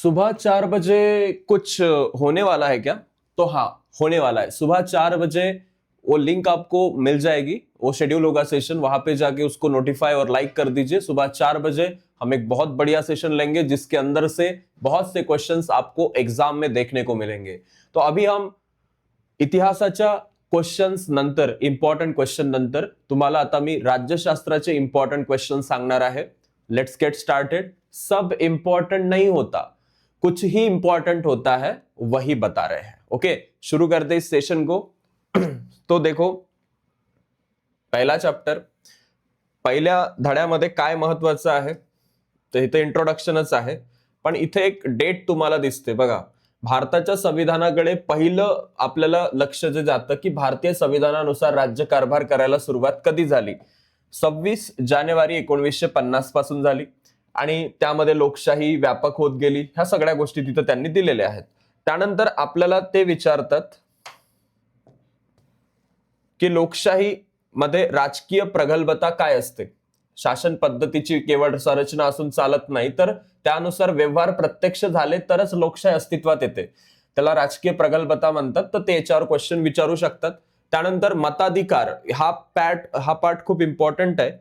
सुबह 4 बजे कुछ होने वाला है क्या? तो हाँ, होने वाला है। सुबह 4 बजे वो लिंक आपको मिल जाएगी, वो शेड्यूल होगा सेशन, वहां पे जाके उसको नोटिफाई और लाइक कर दीजिए। सुबह 4 बजे हम एक बहुत बढ़िया सेशन लेंगे जिसके अंदर से बहुत से क्वेश्चंस आपको एग्जाम में देखने को मिलेंगे। तो अभी हम इतिहासाच्या क्वेश्चन्स नंतर, इम्पॉर्टंट क्वेश्चन नंतर तुम्हाला आता मी राज्यशास्त्राचे इम्पॉर्टंट क्वेश्चन सांगणार आहे। Let's get started. Sub important नहीं होता, कुछ ही इंपॉर्टेंट होता है, वही बता रहे हैं। ओके, शुरू करते इस सेशन को। तो देखो, पहिला चॅप्टर, पहिल्या धड्यामध्ये काय महत्वाचं आहे, तर इथे इंट्रोडक्शनच आहे, पण इथे एक डेट तुम्हाला दिसते बघा। भारताच्या संविधानाकडे पहिलं आपल्याला लक्ष जे जातं की भारतीय संविधानानुसार राज्यकारभार करायला सुरुवात कधी झाली, 26 जानेवारी 1950 पासून झाली आणि त्यामध्ये लोकशाही व्यापक होत गेली। ह्या सगळ्या गोष्टी तिथे त्यांनी दिलेल्या आहेत। त्यानंतर आपल्याला ते विचारतात की लोकशाही मध्ये राजकीय प्रगल्भता काय असते। शासन पद्धतीची केवळ संरचना असून चालत नाही, तर त्यानुसार व्यवहार प्रत्यक्ष झाले तरच लोकशाही अस्तित्वात येते। त्याला राजकीय प्रगल्भता म्हणतात। तर ते याच्यावर क्वेश्चन विचारू शकतात। त्यानंतर मताधिकार, हा पार्ट खूप इम्पॉर्टंट आहे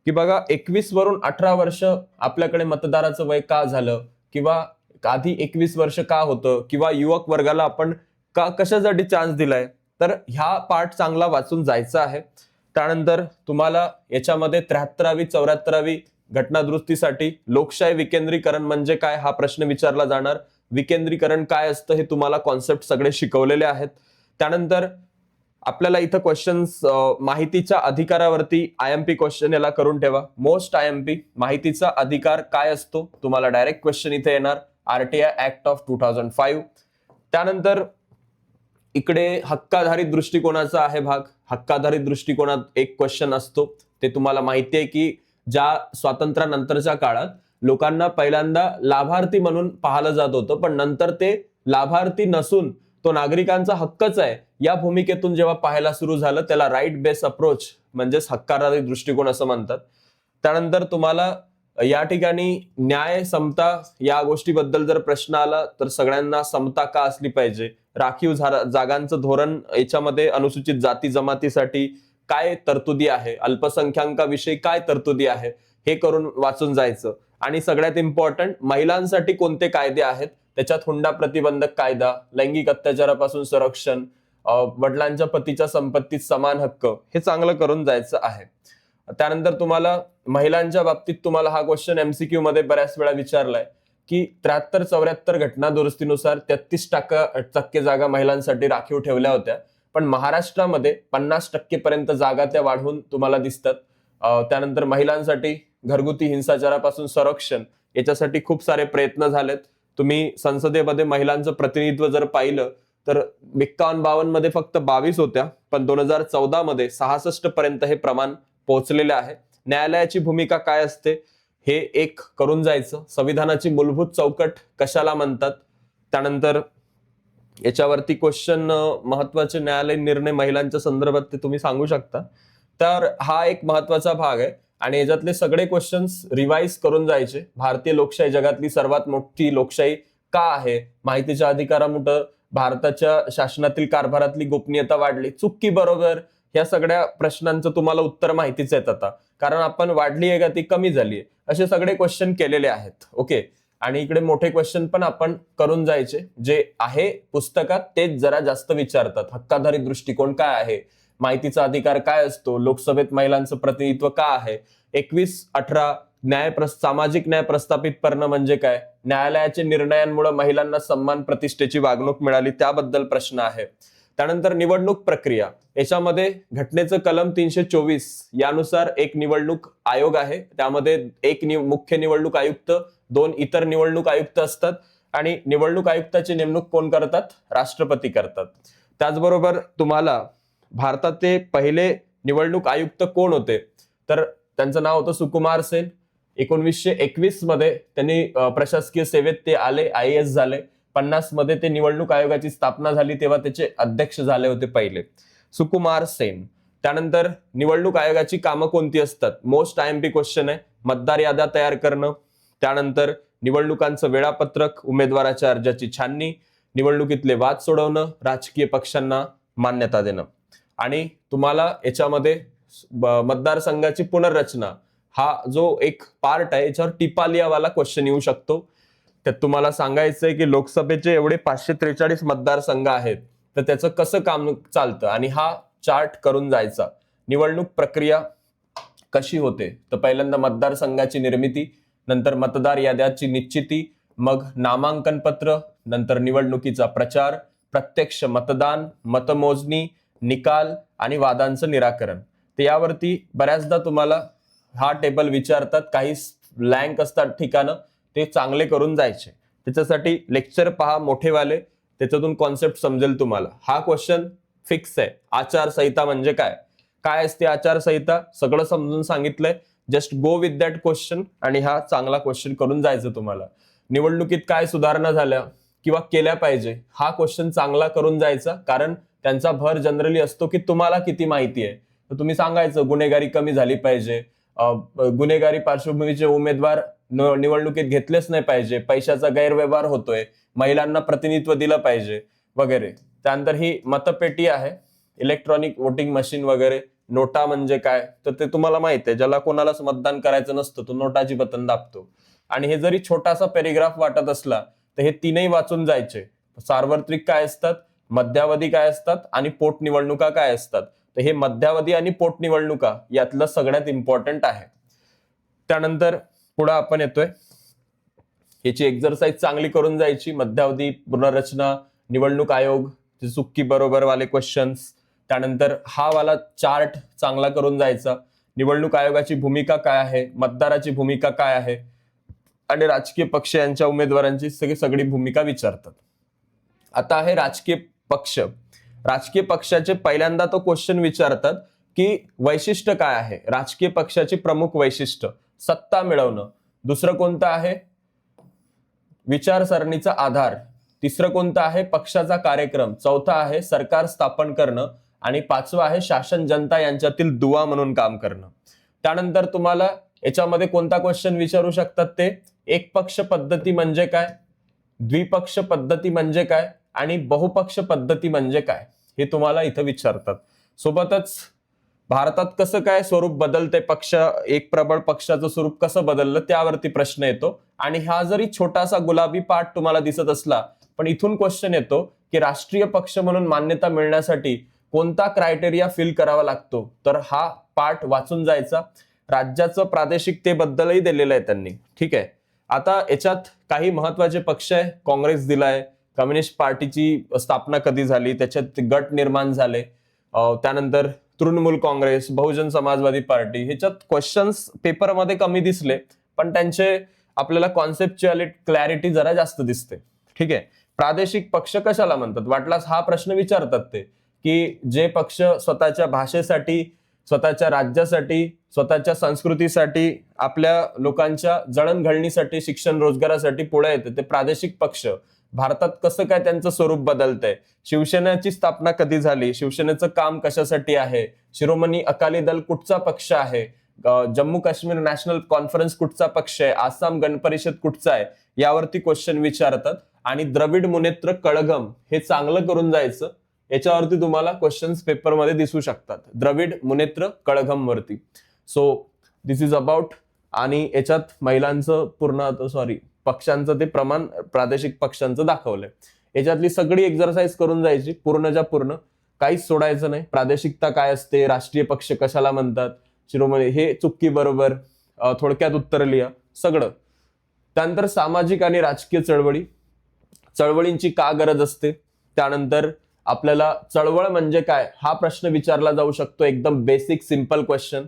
की बघा, 21 वरून 18 वर्ष आपल्याकडे मतदाराचं वय का झालं, किंवा आधी 21 वर्ष का होतं, किंवा युवक वर्गाला आपण का कशासाठी चान्स दिलाय, तर ह्या पार्ट चांगला वाचून जायचा आहे। त्यानंतर तुम्हाला याच्यामध्ये 73वी 74वी घटनादुरुस्तीसाठी लोकशाही विकेंद्रीकरण म्हणजे काय हा प्रश्न विचारला जाणार। विकेंद्रीकरण काय असतं हे तुम्हाला कॉन्सेप्ट सगळे शिकवलेले आहेत। त्यानंतर आपल्याला इथं क्वेश्चन्स माहितीच्या अधिकारावरती आयएमपी क्वेश्चन याला करून ठेवा। मोस्ट आयएमपी, माहितीचा अधिकार काय असतो, तुम्हाला डायरेक्ट क्वेश्चन इथे येणार, आरटीआय ऍक्ट ऑफ 2005। त्यानंतर इकडे हक्काधारित दृष्टिकोनाचा आहे भाग। हक्काधारित दृष्टिकोनात एक क्वेश्चन असतो, ते तुम्हाला माहिती आहे की ज्या स्वातंत्र्यानंतरच्या काळात लोकांना पहिल्यांदा लाभार्थी म्हणून पाहिलं जात होतं, पण नंतर ते लाभार्थी नसून तो नागरिकांचा हक्कच आहे या भूमिकेतून जेव्हा पाहायला सुरू झालं, त्याला राईट बेस अप्रोच म्हणजेच हक्काधारित दृष्टिकोन असं म्हणतात। त्यानंतर तुम्हाला या ठिकाणी न्याय, समता या गोष्टीबद्दल जर प्रश्न आला तर सगळ्यांना समता का असली पाहिजे, राखीव जागांचं धोरण, याच्यामध्ये अनुसूचित जाती जमातीसाठी काय तरतुदी आहे, अल्पसंख्याकांविषयी काय तरतुदी आहे, हे करून वाचून जायचं। आणि सगळ्यात इम्पॉर्टंट, महिलांसाठी कोणते कायदे आहेत, त्याच्यात हुंडा प्रतिबंधक कायदा, लैंगिक अत्याचारापासून संरक्षण, वडिलांच्या पतीच्या संपत्तीत समान हक्क, हे चांगलं करून जायचं आहे। त्यानंतर तुम्हाला महिलांच्या बाबतीत तुम्हाला हा क्वेश्चन एमसीक्यू मध्ये बऱ्याच वेळा विचारलाय की 73-74 घटना दुरुस्तीनुसार 33% जागा महिलांसाठी राखीव ठेवल्या होत्या, पण महाराष्ट्रामध्ये 50% पर्यंत जागा त्या वाढवून तुम्हाला दिसतात। त्यानंतर महिलांसाठी घरगुती हिंसाचारापासून संरक्षण, याच्यासाठी खूप सारे प्रयत्न झालेत। तुम्ही संसदेमध्ये महिलांचं प्रतिनिधित्व जर पाहिलं तर 51-52 मध्ये फक्त 22 होत्या, पण 2014 मध्ये 66 पर्यंत हे प्रमाण पोहोचलेले आहे। न्यायालयाची भूमिका काय असते हे एक करून जायचं। संविधानाची मूलभूत चौकट कशाला म्हणतात, त्यानंतर याच्यावरती क्वेश्चन महत्वाचे न्यायालयीन निर्णय महिलांच्या संदर्भात ते तुम्ही सांगू शकता। तर हा एक महत्वाचा भाग आहे आणि याच्यातले सगळे क्वेश्चन्स रिवाइज करून जायचे। भारतीय लोकशाही जगातली सर्वात मोठी लोकशाही का आहे, माहितीच्या अधिकारामुळे भारताच्या शासनातील कारभारातली गोपनीयता वाढली, चुकी बरोबर, या सगळ्या प्रश्नांचं तुम्हाला उत्तर माहितीच आहेत आता, कारण आपण वाढली आहे का ती कमी झाली आहे, असे सगळे क्वेश्चन केलेले आहेत। ओके, आणि इकडे मोठे क्वेश्चन पण आपण करून जायचे, जे आहे पुस्तकात तेच जरा जास्त विचारतात। हक्काधारित दृष्टिकोन काय आहे, माहितीचा अधिकार काय असतो, लोकसभेत महिलांचं प्रतिनिधित्व का आहे, 21-18 सामाजिक न्याय प्रस्थापित करणं म्हणजे काय, न्यायालयाच्या निर्णयांमुळे महिलांना सन्मान प्रतिष्ठेची वागणूक मिळाली, त्याबद्दल प्रश्न आहे। त्यानंतर निवडणूक प्रक्रिया, याच्यामध्ये घटनेचं कलम 324 यानुसार एक निवडणूक आयोग आहे, त्यामध्ये एक मुख्य निवडणूक आयुक्त, 2 इतर निवडणूक आयुक्त असतात आणि निवडणूक आयुक्ताची नेमणूक कोण करतात, राष्ट्रपती करतात। त्याचबरोबर तुम्हाला भारताचे पहिले निवडणूक आयुक्त कोण होते, तर त्यांचं नाव होतं सुकुमार सेन। 1921 मध्ये त्यांनी प्रशासकीय सेवेत ते आले, IAS झाले। 50 मध्ये ते निवडणूक आयोगाची स्थापना झाली, तेव्हा त्याचे अध्यक्ष झाले होते पहिले, सुकुमार सेन। त्यानंतर निवडणूक आयोगाची कामं कोणती असतात, मोस्ट आयएमपी क्वेश्चन आहे, मतदार याद्या तयार करणं, त्यानंतर निवडणुकांचं वेळापत्रक, उमेदवाराच्या अर्जाची छाननी, निवडणुकीतले वाद सोडवणं, राजकीय पक्षांना मान्यता देणं. आणि तुम्हाला याच्यामध्ये मतदारसंघाची पुनर्रचना हा जो एक पार्ट आहे याच्यावर टिपालियावाला क्वेश्चन येऊ शकतो. त्यात तुम्हाला सांगायचंय की लोकसभेचे एवढे 543 मतदारसंघ आहेत, तर त्याचं कसं काम चालतं आणि हा चार्ट करून जायचा. निवडणूक प्रक्रिया कशी होते, तर पहिल्यांदा मतदारसंघाची निर्मिती, नंतर मतदार याद्याची निश्चिती, मग नामांकन पत्र, नंतर निवडणुकीचा प्रचार, प्रत्यक्ष मतदान, मतमोजणी, निकाल आणि वादांचं निराकरण. तर यावरती बऱ्याचदा तुम्हाला हा टेबल विचारतात, काही ब्लँक असतात ठिकाणं, ते चांगले करून जायचे. त्याच्यासाठी लेक्चर पहा मोठेवाले, त्याच्यातून कॉन्सेप्ट समजेल तुम्हाला. हा क्वेश्चन फिक्स आहे. आचारसंहिता म्हणजे काय, काय असते आचारसंहिता, सगळं समजून सांगितलंय. Just go with that question आणि हा चांगला क्वेश्चन करून जायचं तुम्हाला. निवडणुकीत काय सुधारणा झाल्या किंवा केल्या पाहिजे, हा क्वेश्चन चांगला करून जायचा, कारण त्यांचा भर जनरली असतो की तुम्हाला किती माहिती आहे. तर तुम्ही सांगायचं गुन्हेगारी कमी झाली पाहिजे, गुन्हेगारी पार्श्वभूमीचे उमेदवार निवडणुकीत घेतलेच नाही पाहिजे, पैशाचा गैरव्यवहार होतोय, महिलांना प्रतिनिधित्व दिलं पाहिजे वगैरे. त्यानंतर ही मतपेटी आहे, इलेक्ट्रॉनिक वोटिंग मशीन वगैरे. नोटा म्हणजे काय, तर ते तुम्हाला माहित आहे, ज्याला कोणालाच मतदान करायचं नसतं तो नोटाची बटन दाबतो. आणि हे जरी छोटासा पॅरेग्राफ वाटत असला तर हे तीनही वाचून जायचे. सार्वत्रिक काय असतात, मध्यावधी काय असतात आणि पोटनिवडणुका काय असतात. तर हे मध्यावधी आणि पोटनिवडणुका यातलं सगळ्यात इम्पॉर्टंट आहे. त्यानंतर पुढे आपण येतोय, याची एक्झरसाइज चांगली करून जायची. मध्यावधी पुनर्रचना, निवडणूक आयोग, चुक्की बरोबर वाले क्वेश्चन्स. त्यानंतर हा वाला चार्ट चांगला करून जायचा. निवडणूक आयोगाची भूमिका काय आहे, मतदाराची भूमिका काय आहे आणि राजकीय पक्ष यांच्या उमेदवारांची सगळी भूमिका विचारतात. आता आहे राजकीय पक्ष. राजकीय पक्षाचे पहिल्यांदा तो क्वेश्चन विचारतात की वैशिष्ट्य काय आहे, राजकीय पक्षाची प्रमुख वैशिष्ट्य. सत्ता मिळवणं. दुसरं कोणतं आहे, विचारसरणीचा आधार. तिसरं कोणतं आहे, पक्षाचा कार्यक्रम. चौथा आहे सरकार स्थापन करणं आणि पाचवं आहे शासन जनता यांच्यातील दुवा म्हणून काम करणं. त्यानंतर तुम्हाला याच्यामध्ये कोणता क्वेश्चन विचारू शकतात ते, एक पक्ष पद्धती म्हणजे काय, द्विपक्ष पद्धती म्हणजे काय आणि बहुपक्ष पद्धती म्हणजे काय, हे तुम्हाला इथं विचारतात. सोबतच भारतात कसं काय स्वरूप बदलते, पक्ष एक प्रबळ पक्षाचं स्वरूप कसं बदललं त्यावरती प्रश्न येतो. आणि हा जरी छोटासा गुलाबी पाठ तुम्हाला दिसत असला, पण इथून क्वेश्चन येतो की राष्ट्रीय पक्ष म्हणून मान्यता मिळण्यासाठी कोणता क्रायटेरिया फिल करावा लागतो. तर हा पाठ वाचून जायचा. राज्याचं प्रादेशिकतेबद्दलही दिलेलं आहे त्यांनी. ठीक आहे. आता याच्यात काही महत्वाचे पक्ष आहे. काँग्रेस दिलाय, कम्युनिस्ट पार्टीची स्थापना कधी झाली, त्याच्यात गट निर्माण झाले. त्यानंतर तृणमूल काँग्रेस, बहुजन समाजवादी पार्टी. ह्याच्यात क्वेश्चन्स पेपरमध्ये कमी दिसले, पण त्यांचे आपल्याला कॉन्सेप्च्युअल क्लॅरिटी जरा जास्त दिसते. ठीक आहे. प्रादेशिक पक्ष कशाला म्हणतात, वाटलास हा प्रश्न विचारतात ते, की जे पक्ष स्वतःच्या भाषेसाठी, स्वतःच्या राज्यासाठी, स्वतःच्या संस्कृतीसाठी, आपल्या लोकांच्या जळणघळणीसाठी, शिक्षण रोजगारासाठी पुढे येते, ते प्रादेशिक पक्ष. भारतात कसं काय त्यांचं स्वरूप बदलतंय, शिवसेनेची स्थापना कधी झाली, शिवसेनेचं काम कशासाठी आहे, शिरोमणी अकाली दल कुठचा पक्ष आहे, जम्मू काश्मीर नॅशनल कॉन्फरन्स कुठचा पक्ष आहे, आसाम गण परिषद कुठचा आहे, यावरती क्वेश्चन विचारतात. आणि द्रविड मुनेत्र कळघम हे चांगलं करून जायचं. याच्यावरती तुम्हाला क्वेश्चन्स पेपरमध्ये दिसू शकतात, द्रविड मुनेत्र कळघम वरती. So this is about. आणि याच्यात महिलांचं पूर्ण पक्षांचं ते प्रमाण प्रादेशिक पक्षांचं दाखवलंय. याच्यातली सगळी एक्झरसाइज करून जायची पूर्णच्या पूर्ण, काहीच सोडायचं नाही. प्रादेशिकता काय असते, राष्ट्रीय पक्ष कशाला म्हणतात, शिरोमणी, हे चुक्की बरोबर थोडक्यात उत्तर लिहा सगळं. त्यानंतर सामाजिक आणि राजकीय चळवळींची का गरज असते. त्यानंतर आपल्याला चळवळ म्हणजे काय हा प्रश्न विचारला जाऊ शकतो, एकदम बेसिक सिंपल क्वेश्चन.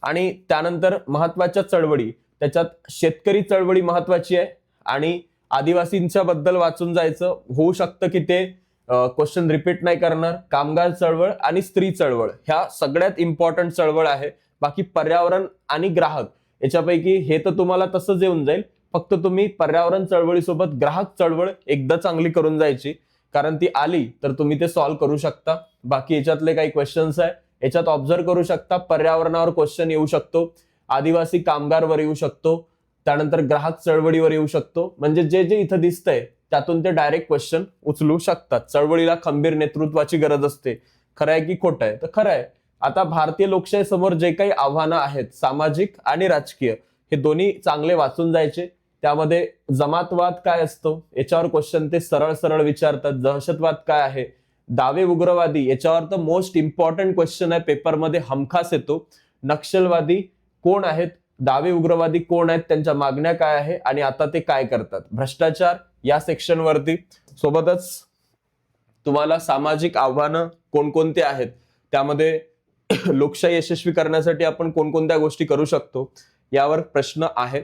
आणि त्यानंतर महत्वाच्या चळवळी, त्याच्यात शेतकरी चळवळी महत्वाची आहे आणि आदिवासींच्या बद्दल वाचून जायचं. होऊ शकतं की ते क्वेश्चन रिपीट नाही करणार. कामगार चळवळ आणि स्त्री चळवळ ह्या सगळ्यात इम्पॉर्टंट चळवळ आहे. बाकी पर्यावरण आणि ग्राहक याच्यापैकी हे तर तुम्हाला तसंच येऊन जाईल, फक्त तुम्ही पर्यावरण चळवळीसोबत ग्राहक चळवळ एकदा चांगली करून जायची, कारण ती आली तर तुम्ही ते सॉल्व्ह करू शकता. बाकी याच्यातले काही क्वेश्चन्स आहे याच्यात ऑब्झर्व करू शकता. पर्यावरणावर क्वेश्चन येऊ शकतो, आदिवासी कामगारवर येऊ शकतो, त्यानंतर ग्राहक चळवळीवर येऊ शकतो. म्हणजे जे जे इथं दिसतंय त्यातून ते डायरेक्ट क्वेश्चन उचलू शकतात. चळवळीला खंबीर नेतृत्वाची गरज असते. खरं आहे की खोटं आहे? तर खरं आहे. आता भारतीय लोकशाही समोर जे काही आव्हानं आहेत, सामाजिक आणि राजकीय, हे दोन्ही चांगले वाचून जायचे. त्यामध्ये जमातवाद काय असतो याच्यावर क्वेश्चन ते सरळ सरळ विचारतात. दहशतवाद काय आहे, दावे उग्रवादी याच्यावर तर मोस्ट इम्पॉर्टंट क्वेश्चन आहे, पेपरमध्ये हमखास येतो. नक्षलवादी कोण आहेत, दावे उग्रवादी कोण आहेत, त्यांच्या मागण्या काय आहे आणि आता ते काय करतात. भ्रष्टाचार या सेक्शन वरती. सोबतच तुम्हाला सामाजिक आव्हानं कोणकोणते आहेत, त्यामध्ये लोकशाही यशस्वी करण्यासाठी आपण कोणकोणत्या गोष्टी करू शकतो यावर प्रश्न आहे.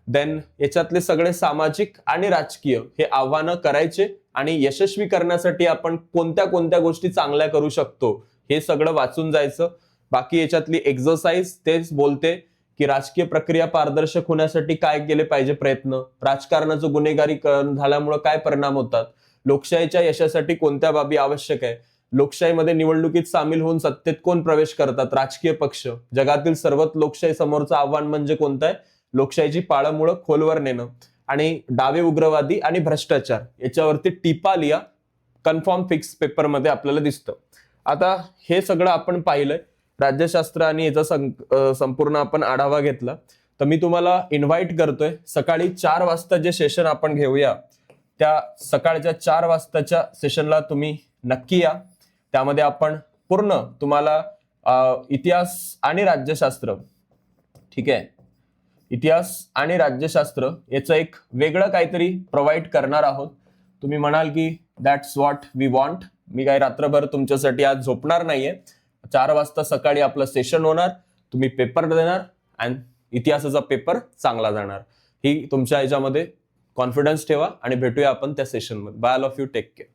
देन याच्यातले सगळे सामाजिक आणि राजकीय हे आव्हानं करायचे आणि यशस्वी करण्यासाठी आपण कोणत्या कोणत्या गोष्टी चांगल्या करू शकतो हे सगळं वाचून जायचं. बाकी याच्यातली एक्सरसाइज तेच बोलते की राजकीय प्रक्रिया पारदर्शक होण्यासाठी काय केले पाहिजे प्रयत्न, राजकारणाचं गुन्हेगारीकरण झाल्यामुळे काय परिणाम होतात, लोकशाहीच्या यशासाठी कोणत्या बाबी आवश्यक आहे, लोकशाहीमध्ये निवडणुकीत सामील होऊन सत्तेत कोण प्रवेश करतात, राजकीय पक्ष, जगातील सर्वात लोकशाही समोरचं आव्हान म्हणजे कोणतं आहे, लोकशाहीची पाळंमुळं खोलवर नेणं, आणि डावे उग्रवादी आणि भ्रष्टाचार याच्यावरती टिपा लिहा. कन्फर्म फिक्स पेपरमध्ये आपल्याला दिसतं. आता हे सगळं आपण पाहिलंय, राज्यशास्त्र आणि याचा संपूर्ण आपण आढावा घेतला. तर मी तुम्हाला इन्व्हाइट करतोय सकाळी 4 वाजता जे सेशन आपण घेऊया, त्या सकाळच्या 4 वाजताच्या सेशनला तुम्ही नक्की या. त्यामध्ये आपण पूर्ण तुम्हाला इतिहास आणि राज्यशास्त्र, ठीक आहे, इतिहास आणि राज्यशास्त्र याचं एक वेगळं काहीतरी प्रोव्हाइड करणार आहोत. तुम्ही म्हणाल की दॅट्स व्हॉट वी वॉन्ट. मी काही रात्रभर तुमच्यासाठी आज झोपणार नाहीये. 4 वाजता सकाळी आपलं सेशन होणार, तुम्ही पेपर देणार आणि इतिहासाचा पेपर चांगला जाणार. ही तुमच्या ह्याच्यामध्ये कॉन्फिडन्स ठेवा आणि भेटूया आपण त्या सेशनमध्ये. Bye all of you, take care.